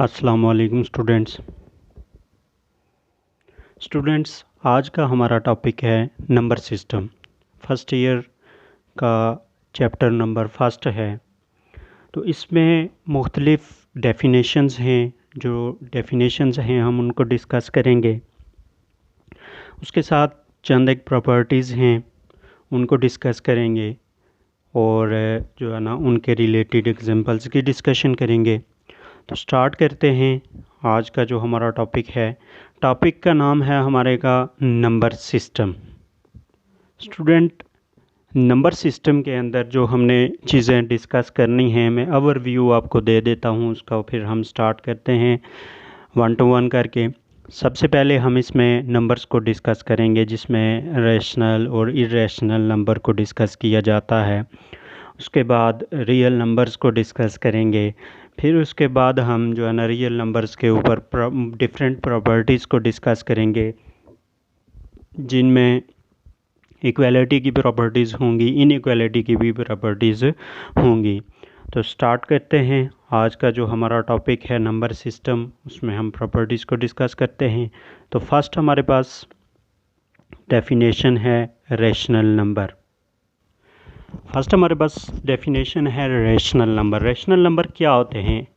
अस्सलाम वालेकुम स्टूडेंट्स आज का हमारा टॉपिक है नंबर सिस्टम। फर्स्ट ईयर का चैप्टर नंबर फर्स्ट है। तो इसमें मुख्तलिफ़ डेफिनेशंस हैं। जो डेफिनेशंस हैं हम उनको डिस्कस करेंगे। उसके साथ चंद एक प्रॉपर्टीज़ हैं उनको डिस्कस करेंगे और जो है ना उनके रिलेटेड एग्जांपल्स की डिस्कशन करेंगे। तो स्टार्ट करते हैं। आज का जो हमारा टॉपिक है, टॉपिक का नाम है हमारे का number system. Student, number system के अंदर जो हमने चीज़ें डिस्कस करनी हैं, मैं ओवरव्यू आपको दे देता हूँ उसका, फिर हम स्टार्ट करते हैं 1 to 1 करके। सबसे पहले हम इसमें नंबर्स को डिस्कस करेंगे जिसमें रैशनल और इरेशनल नंबर को डिस्कस किया जाता है। उसके बाद रियल नंबर्स को डिस्कस करेंगे। फिर उसके बाद हम जो है ना रियल नंबर्स के ऊपर डिफरेंट प्रॉपर्टीज़ को डिस्कस करेंगे जिनमें इक्वालिटी की प्रॉपर्टीज़ होंगी, इनइक्वालिटी की भी प्रॉपर्टीज़ होंगी। तो स्टार्ट करते हैं। आज का जो हमारा टॉपिक है नंबर सिस्टम, उसमें हम प्रॉपर्टीज़ को डिस्कस करते हैं। तो फर्स्ट हमारे पास डेफिनेशन है रैशनल नंबर। फर्स्ट हमारे पास डेफिनेशन है रैशनल नंबर। रैशनल नंबर क्या होते हैं?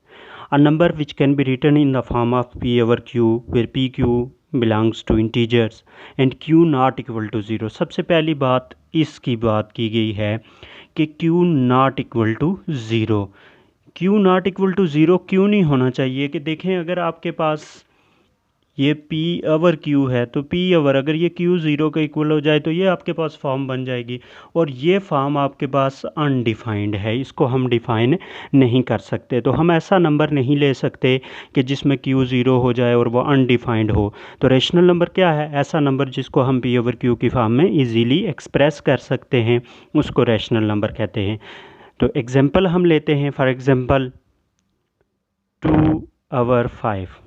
A number which can be written in the form of P over Q where P Q belongs to integers and Q not equal to zero. सबसे पहली बात इसकी बात की गई है कि Q not equal to zero. Q not equal to zero क्यों नहीं होना चाहिए? कि देखें, अगर आपके पास ये पी ओवर क्यू है तो पी ओवर अगर ये क्यू ज़ीरो का इक्वल हो जाए तो ये आपके पास फॉर्म बन जाएगी, और ये फॉर्म आपके पास अनडिफाइंड है, इसको हम डिफ़ाइन नहीं कर सकते। तो हम ऐसा नंबर नहीं ले सकते कि जिसमें क्यू ज़ीरो हो जाए और वो अनडिफाइंड हो। तो रैशनल नंबर क्या है? ऐसा नंबर जिसको हम पी ओवर क्यू की फॉर्म में ईजीली एक्सप्रेस कर सकते हैं, उसको रैशनल नंबर कहते हैं। तो एग्जांपल हम लेते हैं। For example 2/5।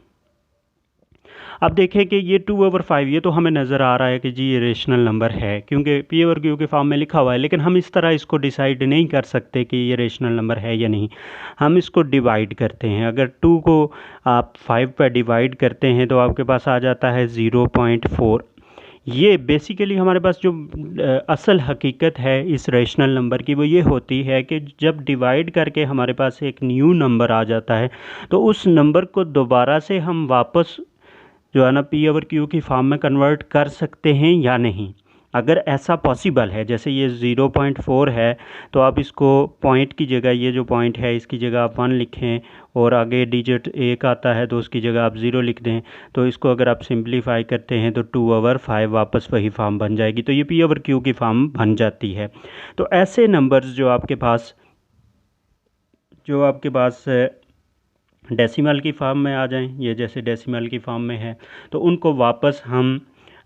अब देखें कि ये 2/5 ये तो हमें नज़र आ रहा है कि जी ये रेशनल नंबर है क्योंकि पी ओवर क्यू के फॉर्म में लिखा हुआ है, लेकिन हम इस तरह इसको डिसाइड नहीं कर सकते कि ये रेशनल नंबर है या नहीं। हम इसको डिवाइड करते हैं। अगर 2 को आप 5 पर डिवाइड करते हैं तो आपके पास आ जाता है 0.4। ये बेसिकली हमारे पास जो असल हकीकत है इस रेशनल नंबर की वो ये होती है कि जब डिवाइड करके हमारे पास एक न्यू नंबर आ जाता है तो उस नंबर को दोबारा से हम वापस जो है ना पी ओवर क्यू की फॉर्म में कन्वर्ट कर सकते हैं या नहीं। अगर ऐसा पॉसिबल है, जैसे ये 0.4 है तो आप इसको पॉइंट की जगह, ये जो पॉइंट है इसकी जगह आप 1 लिखें और आगे डिजिट 1 आता है तो उसकी जगह आप 0 लिख दें। तो इसको अगर आप सिंप्लीफाई करते हैं तो 2/5 वापस वही फॉर्म बन जाएगी। तो ये पी ओवर क्यू की फॉर्म बन जाती है। तो ऐसे नंबर्स जो आपके पास डेसिमल की फॉर्म में आ जाएं, ये जैसे डेसिमल की फॉर्म में है, तो उनको वापस हम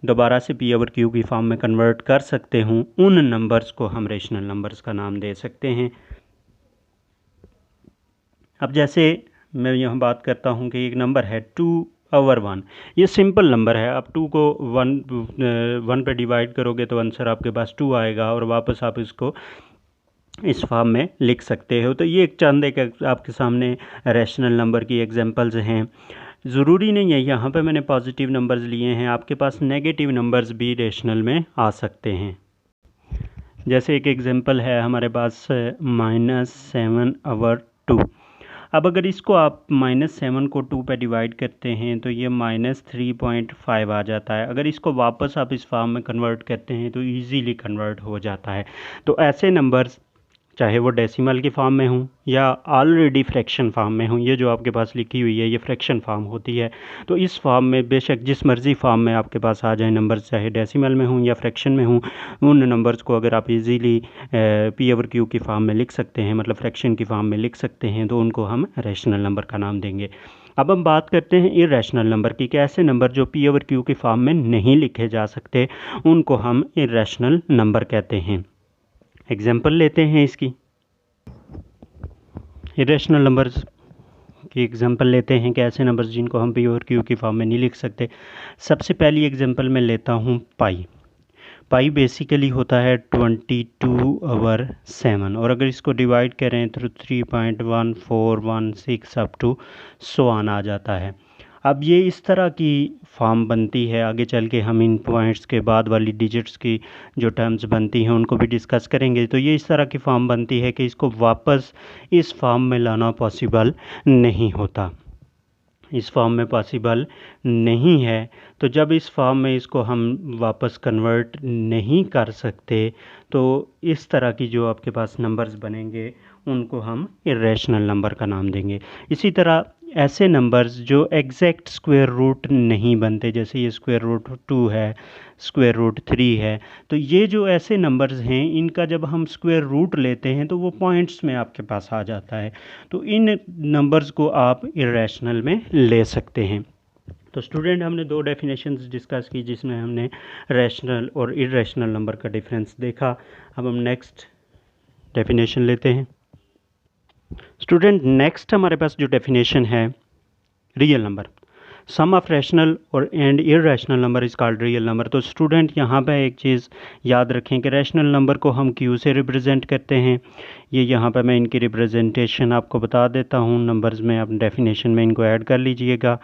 दोबारा से पी ओवर क्यू की फॉर्म में कन्वर्ट कर सकते हूँ। उन नंबर्स को हम रेशनल नंबर्स का नाम दे सकते हैं। अब जैसे मैं यहाँ बात करता हूँ कि एक नंबर है 2/1। ये सिंपल नंबर है। आप 2 को 1 पे डिवाइड करोगे तो आंसर आपके पास 2 आएगा और वापस आप इसको इस फॉर्म में लिख सकते हो। तो ये एक चंद एक आपके सामने रैशनल नंबर की एग्जांपल्स हैं। ज़रूरी नहीं है, यहाँ पे मैंने पॉजिटिव नंबर्स लिए हैं, आपके पास नेगेटिव नंबर्स भी रैशनल में आ सकते हैं। जैसे एक एग्जांपल है हमारे पास -7/2। अब अगर इसको आप -7 को 2 पे डिवाइड करते हैं तो ये -3.5 आ जाता है। अगर इसको वापस आप इस फॉर्म में कन्वर्ट करते हैं तो ईज़िली कन्वर्ट हो जाता है। तो ऐसे नंबर्स चाहे वो डेसिमल की फॉर्म में हों या ऑलरेडी फ्रैक्शन फॉर्म में हों, ये जो आपके पास लिखी हुई है ये फ्रैक्शन फॉर्म होती है। तो इस फॉर्म में बेशक जिस मर्ज़ी फॉर्म में आपके पास आ जाए नंबर्स, चाहे डेसिमल में हों या फ्रैक्शन में हों, उन नंबर्स को अगर आप इजीली पी ओवर क्यू की फॉर्म में लिख सकते हैं, मतलब फ्रैक्शन की फॉर्म में लिख सकते हैं, तो उनको हम रैशनल नंबर का नाम देंगे। अब हम बात करते हैं इरेशनल नंबर की, कि ऐसे नंबर जो पी ओवर क्यू की फॉर्म में नहीं लिखे जा सकते उनको हम इरेशनल नंबर कहते हैं। एग्जाम्पल लेते हैं इसकी। इरेशनल नंबर्स की एग्जांपल लेते हैं कि ऐसे नंबर्स जिनको हम पी ओवर क्यू की फॉर्म में नहीं लिख सकते। सबसे पहली एग्जांपल मैं लेता हूँ पाई। पाई बेसिकली होता है 22/7 और अगर इसको डिवाइड करें तो 3.1416 अप टू सो ऑन आ जाता है। अब ये इस तरह की फॉर्म बनती है। आगे चल के हम इन पॉइंट्स के बाद वाली डिजिट्स की जो टर्म्स बनती हैं उनको भी डिस्कस करेंगे। तो ये इस तरह की फॉर्म बनती है कि इसको वापस इस फॉर्म में लाना पॉसिबल नहीं होता, इस फॉर्म में पॉसिबल नहीं है। तो जब इस फॉर्म में इसको हम वापस कन्वर्ट नहीं कर सकते तो इस तरह की जो आपके पास नंबर्स बनेंगे उनको हम इरेशनल नंबर का नाम देंगे। इसी तरह ऐसे नंबर्स जो एग्जैक्ट स्क्वायर रूट नहीं बनते, जैसे ये स्क्वायर रूट 2 है, स्क्वायर रूट 3 है, तो ये जो ऐसे नंबर्स हैं इनका जब हम स्क्वायर रूट लेते हैं तो वो पॉइंट्स में आपके पास आ जाता है। तो इन नंबर्स को आप इरेशनल में ले सकते हैं। तो स्टूडेंट, हमने दो डेफिनेशंस डिस्कस की जिसमें हमने रैशनल और इरेशनल नंबर का डिफरेंस देखा। अब हम नेक्स्ट डेफिनेशन लेते हैं। स्टूडेंट, नेक्स्ट हमारे पास जो डेफिनेशन है real number, sum of rational और and irrational number is called real number. तो स्टूडेंट यहाँ पे एक चीज़ याद रखें कि रैशनल नंबर को हम क्यू से रिप्रेजेंट करते हैं। ये यहाँ पे मैं इनकी रिप्रेजेंटेशन आपको बता देता हूँ नंबर्स में, आप डेफिनेशन में इनको ऐड कर लीजिएगा।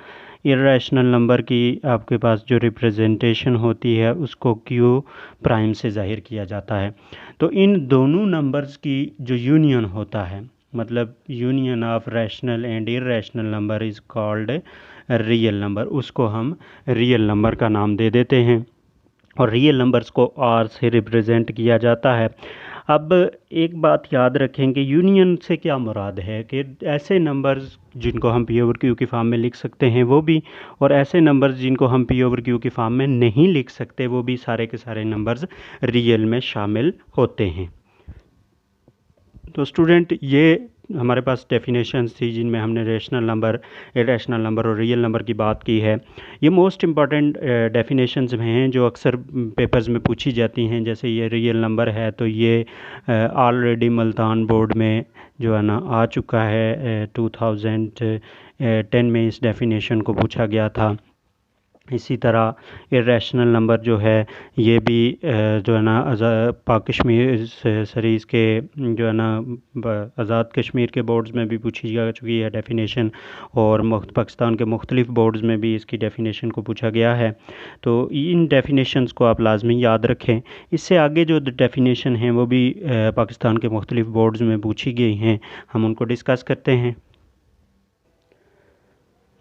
इरेशनल नंबर की आपके पास जो रिप्रेजेंटेशन होती है उसको क्यू प्राइम से ज़ाहिर किया जाता है। तो इन दोनों नंबर्स की जो यूनियन होता है, मतलब union of rational and irrational number is called real number, उसको हम रियल नंबर का नाम दे देते हैं और रियल नंबर्स को आर से रिप्रेजेंट किया जाता है। अब एक बात याद रखें कि यूनियन से क्या मुराद है कि ऐसे नंबर्स जिनको हम पी ओवर क्यू की फॉर्म में लिख सकते हैं वो भी, और ऐसे नंबर्स जिनको हम पी ओवर क्यू की फॉर्म में नहीं लिख सकते वो भी, सारे के सारे नंबर्स रियल में शामिल होते हैं। तो स्टूडेंट, ये हमारे पास डेफिनेशंस थी जिनमें हमने रैशनल नंबर, इरेशनल नंबर और रियल नंबर की बात की है। ये मोस्ट इम्पॉर्टेंट डेफिनेशंस में हैं जो अक्सर पेपर्स में पूछी जाती हैं। जैसे ये रियल नंबर है तो ये ऑलरेडी मुल्तान बोर्ड में जो है ना आ चुका है, 2010 में इस डेफिनेशन को पूछा गया था। इसी तरह इरेशनल नंबर जो है ये भी जो है ना पाक कश्मीर सरीज़ के जो है ना आज़ाद कश्मीर के बोर्ड्स में भी पूछी जा चुकी है डेफिनेशन, और पाकिस्तान के मुख्तलिफ़ बोर्ड्स में भी इसकी डेफिनेशन को पूछा गया है। तो इन डेफिनेशंस को आप लाजमी याद रखें। इससे आगे जो डेफिनेशन हैं वो भी पाकिस्तान के मुख्तलिफ़ बोर्ड्स में पूछी गई हैं, हम उनको डिस्कस करते हैं।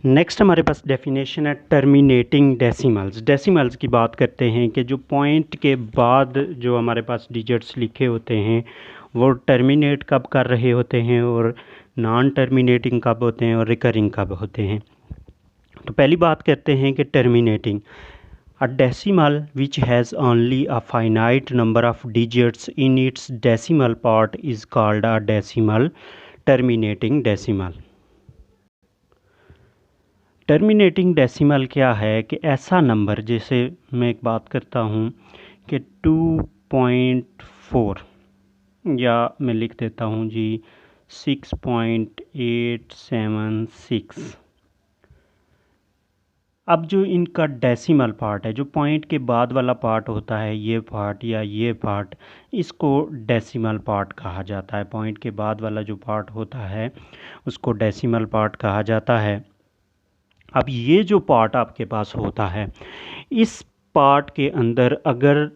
नेक्स्ट हमारे पास डेफिनेशन है टर्मिनेटिंग डेसिमल्स। डेसिमल्स की बात करते हैं कि जो पॉइंट के बाद जो हमारे पास डिजिट्स लिखे होते हैं वो टर्मिनेट कब कर रहे होते हैं और नॉन टर्मिनेटिंग कब होते हैं और रिकरिंग कब होते हैं। तो पहली बात करते हैं कि terminating. A decimal which has only a finite number of digits in its decimal part is called a decimal terminating decimal। Terminating decimal क्या है कि ऐसा नंबर, जैसे मैं एक बात करता हूँ कि 2.4 या मैं लिख देता हूँ जी 6.876। अब जो इनका डेसिमल पार्ट है, जो पॉइंट के बाद वाला पार्ट होता है, ये पार्ट या ये पार्ट, इसको डेसिमल पार्ट कहा जाता है। पॉइंट के बाद वाला जो पार्ट होता है उसको डेसिमल पार्ट कहा जाता है। अब ये जो पार्ट आपके पास होता है, इस पार्ट के अंदर अगर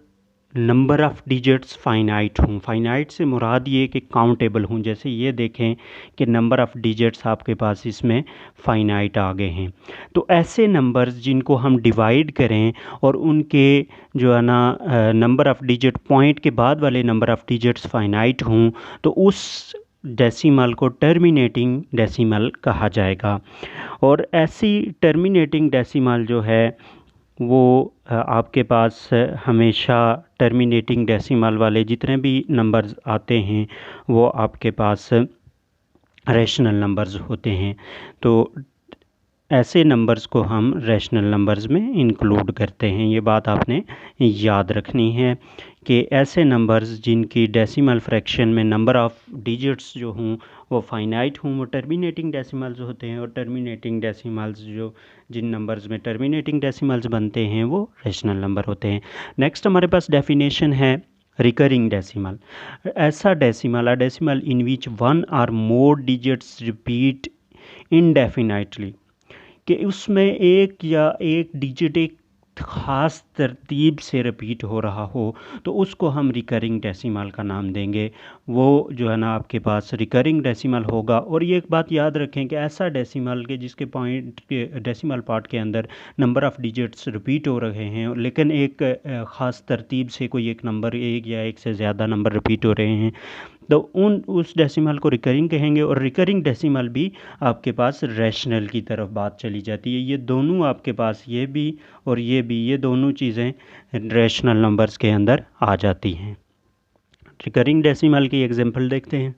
नंबर ऑफ़ डिजिट्स फाइनाइट हों, फाइनाइट से मुराद ये कि काउंटेबल हों, जैसे ये देखें कि नंबर ऑफ़ डिजिट्स आपके पास इसमें फ़ाइनाइट आ गए हैं, तो ऐसे नंबर्स जिनको हम डिवाइड करें और उनके जो है ना नंबर ऑफ़ डिजिट पॉइंट के बाद वाले नंबर ऑफ़ डिजिट्स फाइनाइट हों तो उस डेसिमल को टर्मिनेटिंग डेसिमल कहा जाएगा। और ऐसी टर्मिनेटिंग डेसिमल जो है वो आपके पास हमेशा टर्मिनेटिंग डेसिमल वाले जितने भी नंबर्स आते हैं वो आपके पास रैशनल नंबर्स होते हैं। तो ऐसे नंबर्स को हम रैशनल नंबर्स में इंक्लूड करते हैं। ये बात आपने याद रखनी है कि ऐसे नंबर्स जिनकी डेसिमल फ्रैक्शन में नंबर ऑफ़ डिजिट्स जो हों वो फाइनाइट हों, वो टर्मिनेटिंग डेसिमल्स होते हैं, और टर्मिनेटिंग डेसिमल्स जो जिन नंबर्स में टर्मिनेटिंग डेसिमल्स बनते हैं वो रैशनल नंबर होते हैं। नेक्स्ट हमारे पास डेफिनेशन है रिकरिंग डेसिमल। ऐसा decimal a decimal in which one or more digits repeat indefinitely, कि उसमें एक या एक डिजिट एक ख़ास तरतीब से रिपीट हो रहा हो, तो उसको हम रिकरिंग डेसिमल का नाम देंगे। वो जो है ना आपके पास रिकरिंग डेसिमल होगा। और ये एक बात याद रखें कि ऐसा डेसिमल के जिसके पॉइंट के डेसिमल पार्ट के अंदर नंबर ऑफ़ डिजिट्स रिपीट हो रहे हैं, लेकिन एक ख़ास तरतीब से कोई एक नंबर, एक या एक से ज़्यादा नंबर रिपीट हो रहे हैं, तो उस डेसिमल को रिकरिंग कहेंगे। और रिकरिंग डेसिमल भी आपके पास रैशनल की तरफ बात चली जाती है। ये दोनों आपके पास, ये भी और ये भी, ये दोनों चीज़ें रैशनल नंबर्स के अंदर आ जाती हैं। रिकरिंग डेसिमल की एग्जांपल देखते हैं।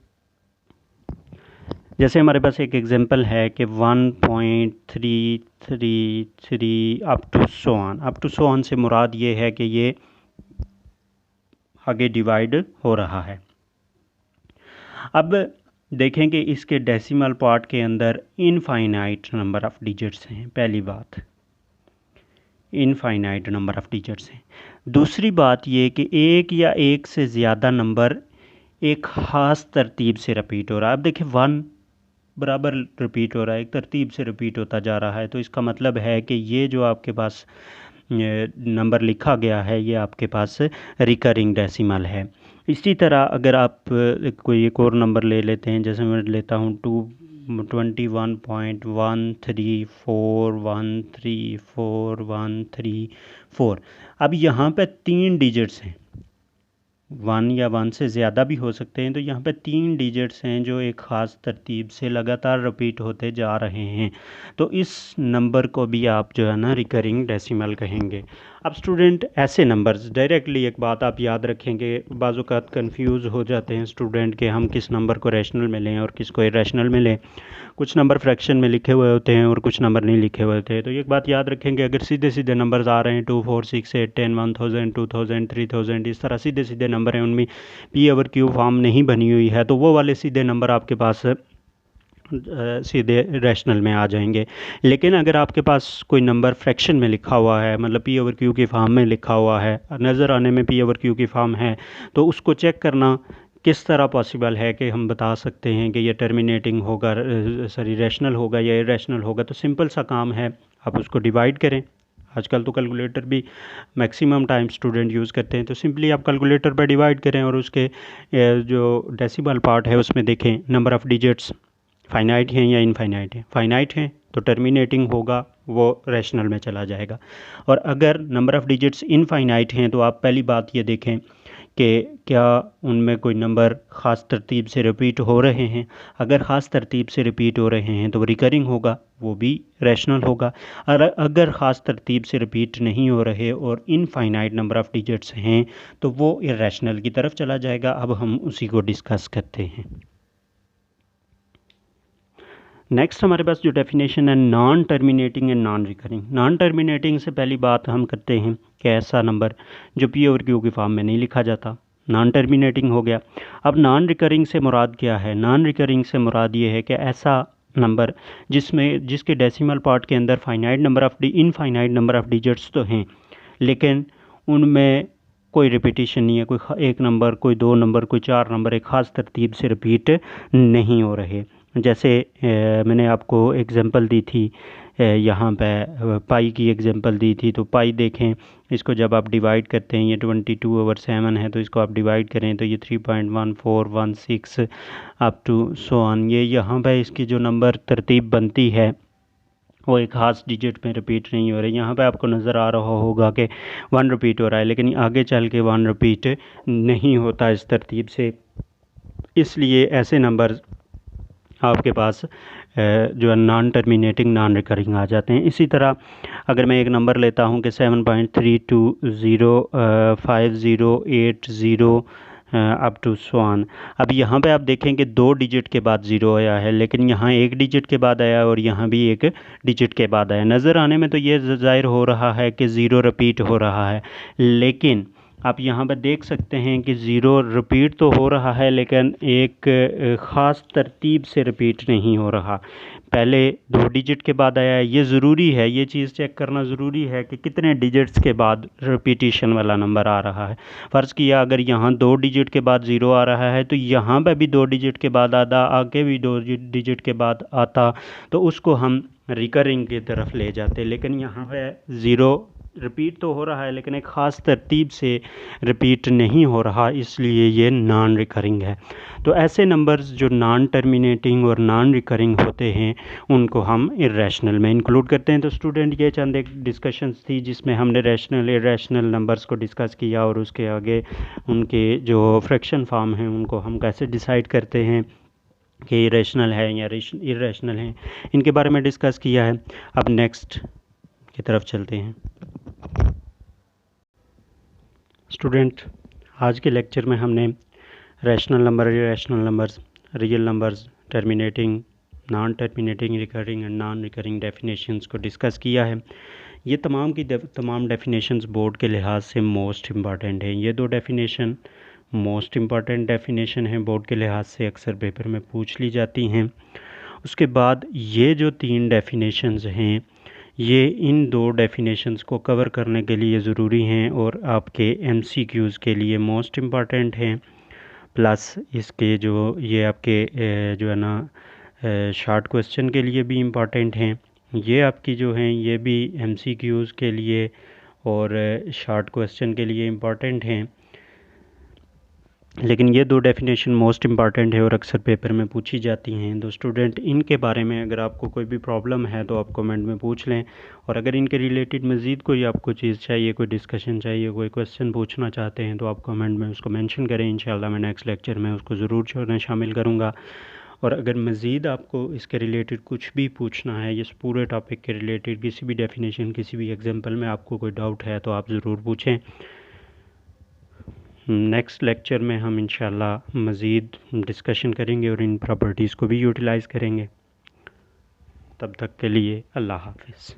जैसे हमारे पास एक एग्जांपल है कि 1.333 अप टू सो ऑन से मुराद ये है कि ये आगे डिवाइड हो रहा है। अब देखें कि इसके डेसिमल पार्ट के अंदर इनफाइनाइट नंबर ऑफ़ डिजिट्स हैं। पहली बात, इनफाइनाइट नंबर ऑफ़ डिजिट्स हैं। दूसरी बात ये कि एक या एक से ज़्यादा नंबर एक ख़ास तरतीब से रिपीट हो रहा है। अब देखिए 1 बराबर रिपीट हो रहा है, एक तरतीब से रिपीट होता जा रहा है, तो इसका मतलब है कि ये जो आपके पास नंबर लिखा गया है ये आपके पास रिकरिंग डेसिमल है। इसी तरह अगर आप कोई एक और नंबर ले लेते हैं, जैसे मैं लेता हूँ 21.134134134। अब यहाँ पे 3 डिजिट्स हैं, 1 या 1 से ज़्यादा भी हो सकते हैं, तो यहाँ पे 3 डिजिट्स हैं जो एक ख़ास तरतीब से लगातार रिपीट होते जा रहे हैं, तो इस नंबर को भी आप जो है ना रिकरिंग डेसिमल कहेंगे। अब स्टूडेंट ऐसे नंबर्स डायरेक्टली एक बात आप याद रखेंगे, बाज़-औक़ात कन्फ्यूज़ हो जाते हैं स्टूडेंट कि हम किस नंबर को रैशनल में लें और किसको इरैशनल में लें। कुछ नंबर फ्रैक्शन में लिखे हुए होते हैं और कुछ नंबर नहीं लिखे हुए होते हैं, तो एक बात याद रखेंगे, अगर सीधे सीधे नंबर्स आ रहे हैं 2, 4, 6, 8, 10, 1000, 2000, 3000, इस तरह सीधे सीधे नंबर हैं, उनमें p/q फॉर्म नहीं बनी हुई है, तो वो वाले सीधे नंबर आपके पास सीधे रैशनल में आ जाएंगे। लेकिन अगर आपके पास कोई नंबर फ्रैक्शन में लिखा हुआ है, मतलब p/q की फॉर्म में लिखा हुआ है, नज़र आने में p/q की फॉर्म है, तो उसको चेक करना किस तरह पॉसिबल है कि हम बता सकते हैं कि ये टर्मिनेटिंग होगा, रैशनल होगा या इरैशनल होगा। तो सिंपल सा काम है, आप उसको डिवाइड करें। आजकल तो कैलकुलेटर भी मैक्सिमम टाइम स्टूडेंट यूज़ करते हैं, तो सिंपली आप कैलकुलेटर पर डिवाइड करें और उसके जो डेसिमल पार्ट है उसमें देखें नंबर ऑफ़ डिजिट्स फाइनाइट हैं या इनफाइनाइट हैं। फाइनाइट हैं तो टर्मिनेटिंग होगा, वो रैशनल में चला जाएगा। और अगर नंबर ऑफ़ डिजिट्स इनफाइनाइट हैं तो आप पहली बात ये देखें कि क्या उनमें कोई नंबर ख़ास तरतीब से रिपीट हो रहे हैं। अगर ख़ास तरतीब से रिपीट हो रहे हैं तो वो रिकरिंग होगा, वो भी रैशनल होगा। और अगर ख़ास तरतीब से रिपीट नहीं हो रहे और इनफाइनाइट नंबर ऑफ़ डिजिट्स हैं तो वो इरैशनल की तरफ चला जाएगा। अब हम उसी को डिस्कस करते हैं। नेक्स्ट हमारे पास जो डेफिनेशन है non terminating and non recurring. Non terminating से पहली बात हम करते हैं कि ऐसा नंबर जो p/q की फॉर्म में नहीं लिखा जाता, नॉन टर्मिनेटिंग हो गया। अब नॉन रिकरिंग से मुराद क्या है? नॉन रिकरिंग से मुराद ये है कि ऐसा नंबर जिसके डेसिमल पार्ट के अंदर इनफाइनाइट नंबर ऑफ़ डिजिट्स तो हैं, लेकिन उनमें कोई रिपीटिशन नहीं है, कोई एक नंबर, कोई 2 नंबर, कोई 4 नंबर एक ख़ास तरतीब से रिपीट नहीं हो रहे। जैसे मैंने आपको एग्जांपल दी थी, यहाँ पे पाई की एग्जांपल दी थी, तो पाई देखें, इसको जब आप डिवाइड करते हैं, ये 22/7 है, तो इसको आप डिवाइड करें तो ये 3.1416 अप टू सो ऑन, ये यहाँ पे इसकी जो नंबर तरतीब बनती है वो एक ख़ास डिजिट में रिपीट नहीं हो रही। यहाँ पे आपको नज़र आ रहा होगा कि 1 रिपीट हो रहा है, लेकिन आगे चल के 1 रिपीट नहीं होता इस तरतीब से, इसलिए ऐसे नंबर आपके पास जो है नॉन टर्मिनेटिंग नॉन रिकरिंग आ जाते हैं। इसी तरह अगर मैं एक नंबर लेता हूं कि 7.3205080 अप टू सो ऑन। अब यहाँ पे आप देखें कि 2 डिजिट के बाद ज़ीरो आया है, लेकिन यहाँ 1 डिजिट के बाद आया और यहाँ भी 1 डिजिट के बाद आया। नज़र आने में तो ये ज़ाहिर हो रहा है कि ज़ीरो रिपीट हो रहा है, लेकिन आप यहाँ पर देख सकते हैं कि ज़ीरो रिपीट तो हो रहा है, लेकिन एक ख़ास तरतीब से रिपीट नहीं हो रहा। पहले 2 डिजिट के बाद आया है, ये ज़रूरी है, ये चीज़ चेक करना ज़रूरी है कि कितने डिजिट्स के बाद रिपीटिशन वाला नंबर आ रहा है। फ़र्ज़ किया अगर यहाँ 2 डिजिट के बाद ज़ीरो आ रहा है, तो यहाँ पर भी 2 डिजिट के बाद आता, आगे भी 2 डिजिट के बाद आता, तो उसको हम रिकरिंग की तरफ ले जाते। लेकिन यहाँ पे ज़ीरो रिपीट तो हो रहा है, लेकिन एक ख़ास तरतीब से रिपीट नहीं हो रहा, इसलिए ये नॉन रिकरिंग है। तो ऐसे नंबर्स जो नॉन टर्मिनेटिंग और नॉन रिकरिंग होते हैं, उनको हम इर्रेशनल में इंक्लूड करते हैं। तो स्टूडेंट, ये चंद एक डिस्कशंस थी जिसमें हमने रैशनल इर्रेशनल नंबर्स को डिस्कस किया, और उसके आगे उनके जो फ्रैक्शन फॉर्म हैं उनको हम कैसे डिसाइड करते हैं कि इरेशनल है या इर्रेशनल है, इनके बारे में डिस्कस किया है। अब नेक्स्ट की तरफ चलते हैं। स्टूडेंट, आज के लेक्चर में हमने rational number, irrational numbers, real numbers, terminating, non terminating, recurring and non recurring definitions को डिस्कस किया है। ये तमाम की तमाम डेफिनेशंस बोर्ड के लिहाज से मोस्ट इम्पॉर्टेंट हैं। ये 2 डेफिनेशन मोस्ट इम्पॉर्टेंट डेफिनेशन हैं, बोर्ड के लिहाज से अक्सर पेपर में पूछ ली जाती हैं। उसके बाद ये जो 3 डेफिनेशंस हैं, ये इन 2 डेफिनेशंस को कवर करने के लिए ज़रूरी हैं और आपके MCQs के लिए मोस्ट इम्पॉर्टेंट हैं। प्लस इसके जो ये आपके जो है ना शॉर्ट क्वेश्चन के लिए भी इम्पॉर्टेंट हैं। ये आपकी जो हैं ये भी MCQs के लिए और शॉर्ट क्वेश्चन के लिए इम्पॉर्टेंट हैं। लेकिन ये 2 डेफिनेशन मोस्ट इम्पॉर्टेंट है और अक्सर पेपर में पूछी जाती हैं। तो स्टूडेंट, इनके बारे में अगर आपको कोई भी प्रॉब्लम है तो आप कमेंट में पूछ लें, और अगर इनके रिलेटेड मज़ीद कोई आपको चीज़ चाहिए, कोई डिस्कशन चाहिए, कोई क्वेश्चन पूछना चाहते हैं, तो आप कमेंट में उसको मेंशन करें। इंशाल्लाह मैं नेक्स्ट लेक्चर में उसको ज़रूर जो है शामिल करूँगा। और अगर मज़ीद आपको इसके रिलेटेड कुछ भी पूछना है, इस पूरे टॉपिक के रिलेटेड किसी भी डेफिनेशन, किसी भी एग्जाम्पल में आपको कोई डाउट है, तो आप ज़रूर पूछें। नेक्स्ट लेक्चर में हम इंशाल्लाह मज़ीद डिस्कशन करेंगे और इन प्रॉपर्टीज़ को भी यूटिलाइज़ करेंगे। तब तक के लिए अल्लाह हाफ़िज़।